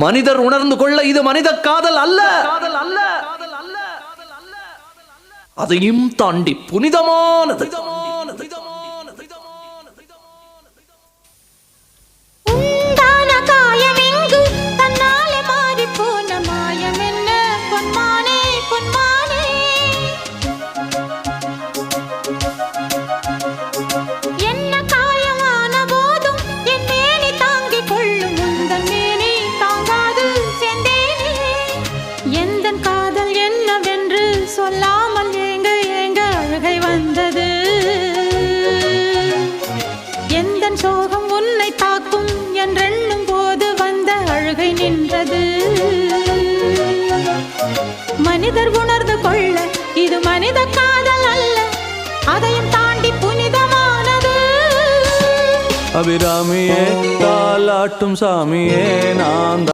மனிதர் உணர்ந்து கொள்ள இது மனித காதல் அல்ல, அதையும் தாண்டி புனிதமானது. சொல்லாமல் ஏங்க ஏங்க அழுகை வந்தது. எந்தன் சோகம் உன்னை தாக்கும் என்றெண்ணும் போது வந்த அழுகை நின்றது. மனிதர் உணர்ந்து கொள்ள இது மனித காதல் அல்ல, அதையும் தாண்டி புனிதமானது. அபிராமியே தாலாட்டும் சாமியே நான்